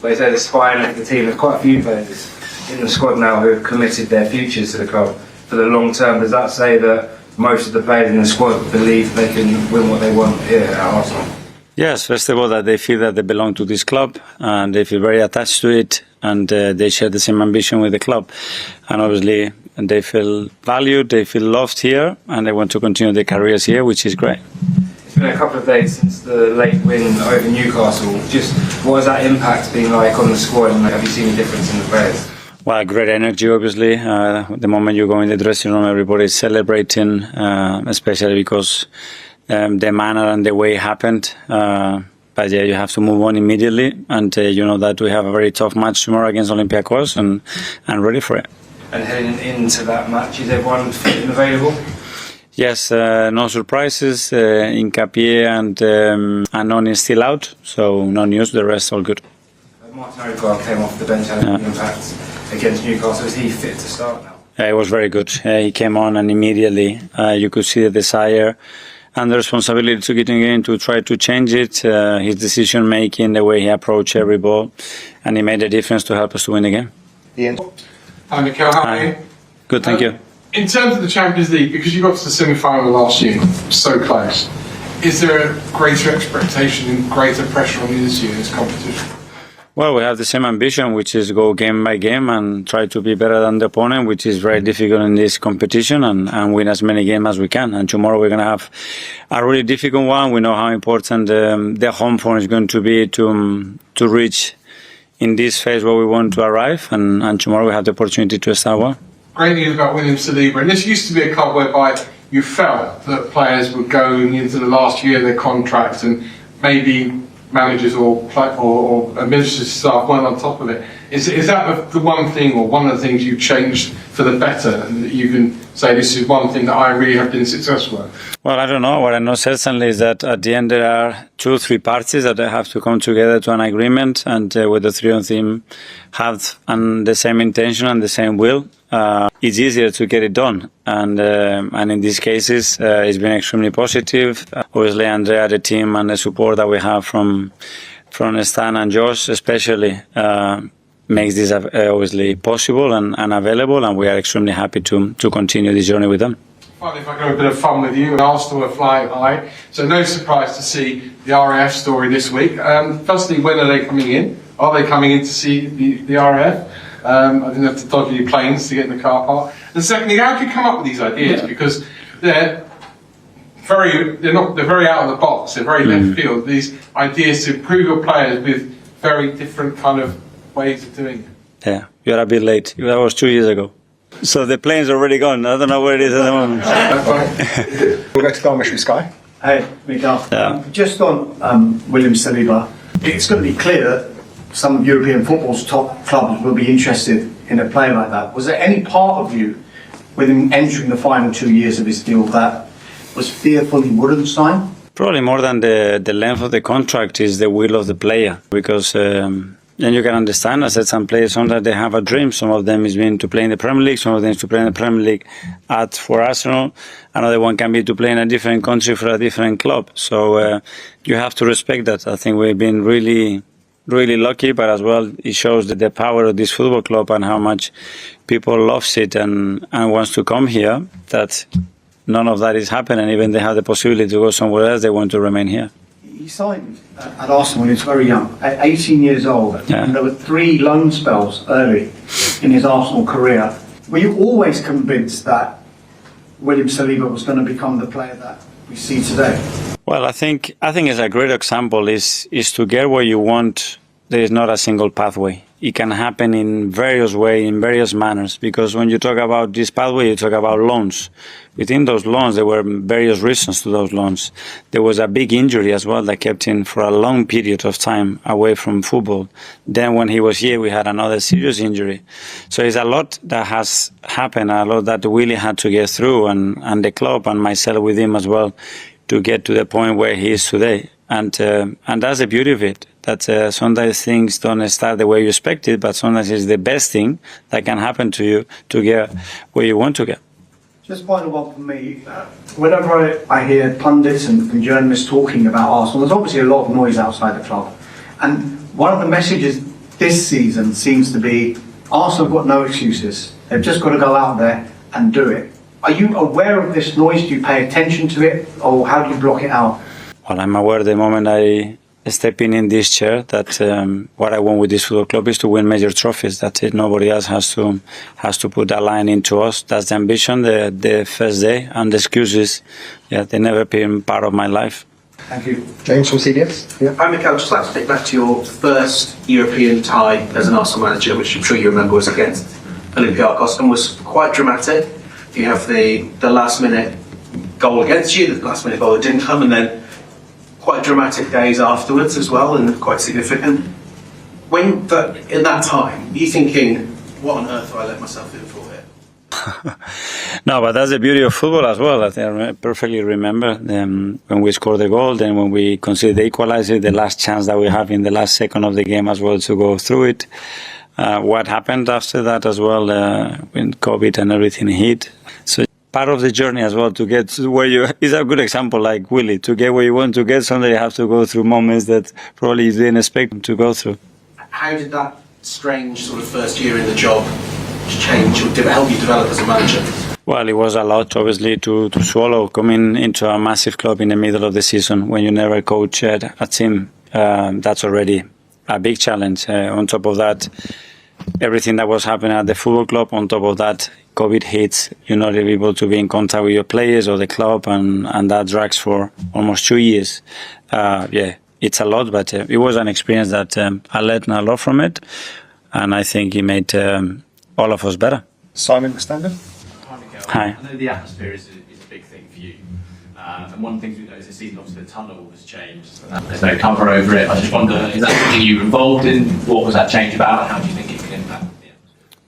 But he said the spine of the team, there's quite a few players in the squad now who have committed their futures to the club for the long term. Does that say that most of the players in the squad believe they can win what they want here at Arsenal? Yes, first of all, that they feel that they belong to this club and they feel very attached to it, and they share the same ambition with the club. And obviously, they feel valued, they feel loved here, and they want to continue their careers here, which is great. It's been a couple of days since the late win over Newcastle. Just what has that impact been like on the squad, and have you seen a difference in the players? Well, great energy, obviously. The moment you go in the dressing room, everybody's celebrating, especially because the manner and the way it happened. But yeah, you have to move on immediately, and you know that we have a very tough match tomorrow against Olympiakos, and ready for it. And heading into that match, is everyone fit and available? Yes, no surprises. Hincapié and Anon is still out, so no news. The rest all good. Martin Odegaard came off the bench, had an impact against Newcastle. Is he fit to start now? It was very good. He came on, and immediately you could see the desire and the responsibility to get in the game to try to change it. His decision making, the way he approached every ball, and he made a difference to help us to win the game. Ian. Hi Mikel, how are you? Good, thank you. In terms of the Champions League, because you got to the semi-final last year, so close, is there a greater expectation and greater pressure on you this year in this competition? Well, we have the same ambition, which is go game by game and try to be better than the opponent, which is very difficult in this competition, and win as many games as we can. And tomorrow we're going to have a really difficult one. We know how important the home form is going to be to reach in this phase where we want to arrive, and tomorrow we have the opportunity to start well. Great news about William Saliba, and this used to be a club whereby you felt that players would go into the last year of their contracts and maybe managers or administrative staff weren't on top of it. Is that the one thing, or one of the things you've changed for the better, and that you can say this is one thing that I really have been successful at? Well, I don't know. What I know certainly is that at the end there are 2 or 3 parties that have to come together to an agreement, and with the 3 of them have the same intention and the same will, it's easier to get it done. And in these cases, it's been extremely positive. Obviously, Andrea, the team, and the support that we have from Stan and Josh especially makes this obviously possible and available, and we are extremely happy to continue this journey with them. Finally, if I can have a bit of fun with you, Arsenal are flying high, so no surprise to see the RAF story this week. Firstly, when are they coming in? Are they coming in to see the RAF? I didn't have to dodge any planes to get in the car park. And secondly, how do you come up with these ideas? Yeah. Because they're very out of the box. They're very left field. These ideas to improve your players with very different kind of ways of doing it. Yeah, you're a bit late. That was 2 years ago. So the plane's already gone. I don't know where it is at the moment. We'll go to Garmisch with Sky. Hey, Mikel. Yeah. Just on William Saliba, it's going to be clear that some of European football's top clubs will be interested in a player like that. Was there any part of you, with him entering the final 2 years of his deal, that was fearful he wouldn't sign? Probably more than the length of the contract is the will of the player, because then you can understand, I said, some players, sometimes they have a dream. Some of them is being to play in the Premier League, some of them is to play in the Premier League for Arsenal. Another one can be to play in a different country for a different club. So you have to respect that. I think we've been really lucky, but as well it shows that the power of this football club and how much people loves it and wants to come here, that none of that is happening. Even they have the possibility to go somewhere else, they want to remain here. He signed at Arsenal when he was very young, at 18 years old, and there were 3 loan spells early in his Arsenal career. Were you always convinced that William Saliba was going to become the player that we see today? Well, I think it's a great example is to get where you want. There is not a single pathway. It can happen in various ways, in various manners, because when you talk about this pathway, you talk about loans. Within those loans, there were various reasons to those loans. There was a big injury as well that kept him for a long period of time away from football. Then when he was here, we had another serious injury. So it's a lot that has happened, a lot that Willie had to get through, and the club and myself with him as well, to get to the point where he is today. And that's the beauty of it, that sometimes things don't start the way you expected, but sometimes it's the best thing that can happen to you to get where you want to get. Just final one for me. Whenever I hear pundits and journalists talking about Arsenal, there's obviously a lot of noise outside the club. And one of the messages this season seems to be Arsenal have got no excuses. They've just got to go out there and do it. Are you aware of this noise? Do you pay attention to it, or how do you block it out? Well, I'm aware the moment I step in this chair that what I want with this football club is to win major trophies. That's it. Nobody else has to put that line into us. That's the ambition, the first day, and the excuses, they never been part of my life. Thank you. James from CBS. Yeah. Hi Mikel, I'd just like to take back to your first European tie as an Arsenal manager, which I'm sure you remember was against Olympiakos and was quite dramatic. You have the last minute goal against you, the last minute goal that didn't come, and then quite dramatic days afterwards as well, and quite significant. In that time, were you thinking, what on earth have I let myself in for here? No, but that's the beauty of football as well. I perfectly remember when we scored the goal, then when we conceded the equalizer, the last chance that we have in the last second of the game as well to go through it. What happened after that as well, when COVID and everything hit. So part of the journey as well to get where you is a good example, like Willie, to get where you want to get, sometimes you have to go through moments that probably you didn't expect to go through. How did that strange sort of first year in the job change or help you develop as a manager? Well, it was a lot, obviously, to swallow, coming into a massive club in the middle of the season when you never coach a team. That's already a big challenge. On top of that, everything that was happening at the football club, on top of that, COVID hits, you're not able to be in contact with your players or the club, and that drags for almost 2 years. It's a lot, but it was an experience that I learned a lot from it, and I think it made all of us better. Simon Standard. Hi, Mikel. Hi. I know the atmosphere is a big thing for you. And one of the things we noticed this season, obviously the tunnel has changed. There's no cover over it. I just wonder, is that something you were involved in? What was that change about? And how do you think it could impact the atmosphere?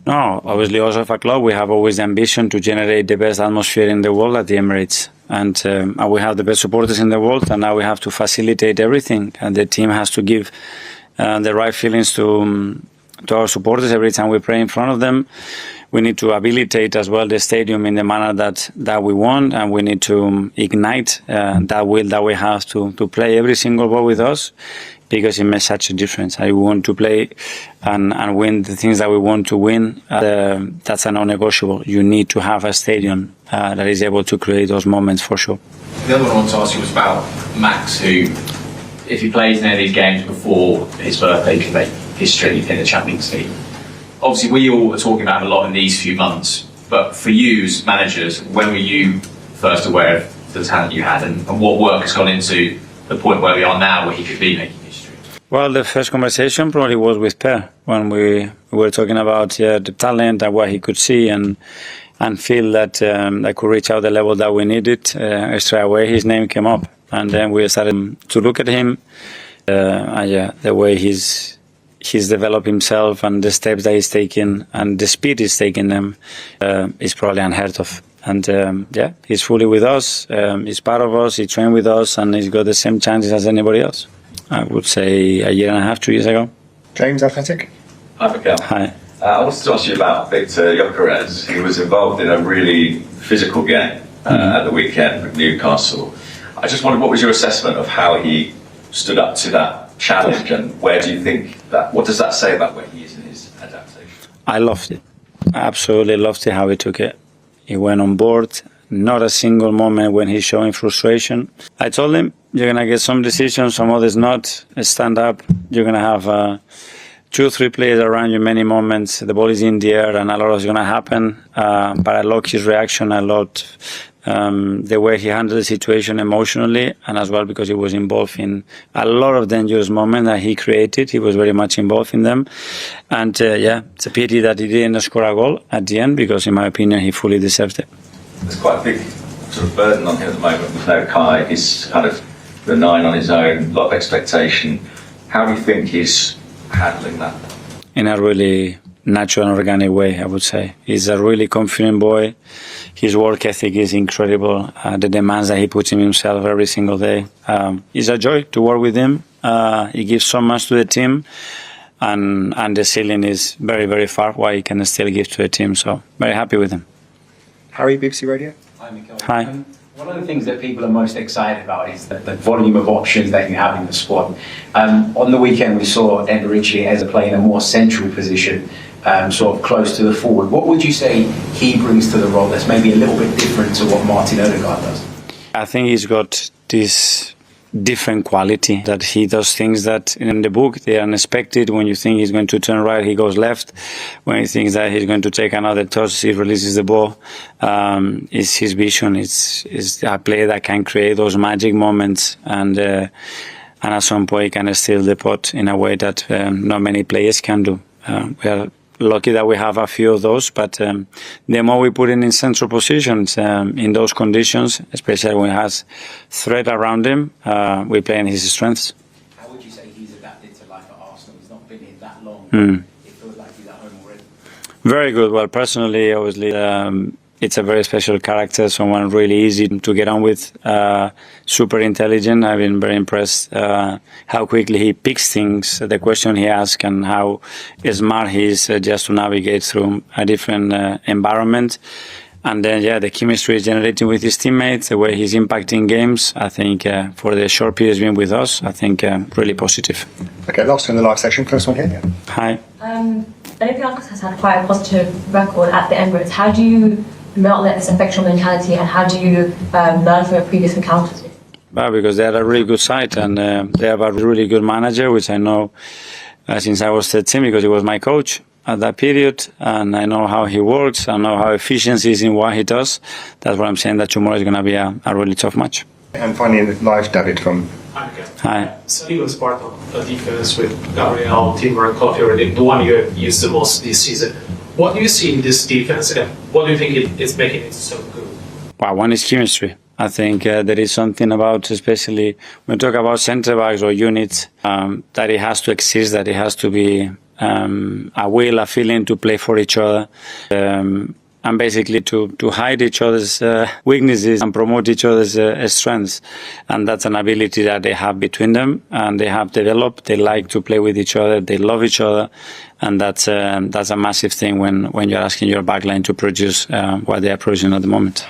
No, obviously also for a club, we have always the ambition to generate the best atmosphere in the world at the Emirates. And we have the best supporters in the world, and now we have to facilitate everything. And the team has to give the right feelings to our supporters every time we play in front of them. We need to habilitate as well the stadium in the manner that we want, and we need to ignite that will that we have to play every single ball with us, because it makes such a difference. I want to play and win the things that we want to win. That's a non-negotiable. You need to have a stadium that is able to create those moments for sure. The other one I wanted to ask you was about Max, who, if he plays any of these games before his birthday, can make history in the Champions League. Obviously, we all are talking about it a lot in these few months, but for you as managers, when were you first aware of the talent you had, and what work has gone into the point where we are now, where he could be making history? Well, the first conversation probably was with Per, when we were talking about the talent and what he could see and feel that that could reach out the level that we needed. Straight away, his name came up, and then we started to look at him. The way he's developed himself and the steps that he's taking and the speed he's taking them is probably unheard of. And he's fully with us. He's part of us. He trained with us, and he's got the same chances as anybody else. I would say a year and a half, 2 years ago. James, Athletic. Hi, Mikel. Hi. I wanted to ask you about Victor Gyökeres. He was involved in a really physical game at the weekend with Newcastle. I just wondered, what was your assessment of how he stood up to that challenge, and where do you think that, what does that say about where he is in his adaptation? I loved it. I absolutely loved it how he took it. He went on board. Not a single moment when he's showing frustration. I told him, you're going to get some decisions, some others not. Stand up. You're going to have 2 or 3 players around you many moments. The ball is in the air and a lot is going to happen. But I loved his reaction. I loved the way he handled the situation emotionally, and as well because he was involved in a lot of dangerous moments that he created. He was very much involved in them. And it's a pity that he didn't score a goal at the end, because in my opinion, he fully deserved it. There's quite a big sort of burden on him at the moment with no Kai. He's kind of the 9 on his own, a lot of expectation. How do you think he's handling that? In a really natural and organic way, I would say. He's a really confident boy. His work ethic is incredible. The demands that he puts in himself every single day. It's a joy to work with him. He gives so much to the team, and the ceiling is very, very far what he can still give to the team. So very happy with him. Harry, BBC Radio. Hi, Mikel. Hi. One of the things that people are most excited about is the volume of options that you have in the squad. On the weekend, we saw Eberechi as a player in a more central position, sort of close to the forward. What would you say he brings to the role that's maybe a little bit different to what Martin Odegaard does? I think he's got this different quality that he does things that in the book they are unexpected. When you think he's going to turn right, he goes left. When he thinks that he's going to take another touch, he releases the ball. It's his vision. It's a player that can create those magic moments and at some point can steal the pot in a way that not many players can do. We are lucky that we have a few of those, but the more we put in central positions in those conditions, especially when he has threat around him, we play in his strengths. How would you say he's adapted to life at Arsenal? He's not been here that long. It feels like he's at home already. Very good. Well, personally, obviously, it's a very special character, someone really easy to get on with, super intelligent. I've been very impressed how quickly he picks things, the question he asks, and how smart he is just to navigate through a different environment. And then, the chemistry is generating with his teammates, the way he's impacting games. I think for the short period he's been with us, I think really positive. Okay, last in the live section. First one here. Hi. Olympiakos has had quite a positive record at the Emirates. How do you outlet this affectional mentality, and how do you learn from your previous encounters? Well, because they are a really good side, and they have a really good manager, which I know since I was 13, because he was my coach at that period, and I know how he works, I know how efficient he is in what he does. That's what I'm saying, that tomorrow is going to be a really tough match. And finally, live, David from. Hi. Saliba was part of a defense with Gabriel, Timber, and Coffee already, the one you have used the most this season. What do you see in this defense, and what do you think is making it so good? Well, one is chemistry. I think there is something about, especially when we talk about centre backs or units, that it has to exist, that it has to be a will, a feeling to play for each other, and basically to hide each other's weaknesses and promote each other's strengths. And that's an ability that they have between them, and they have developed. They like to play with each other. They love each other. And that's a massive thing when you're asking your backline to produce what they are producing at the moment.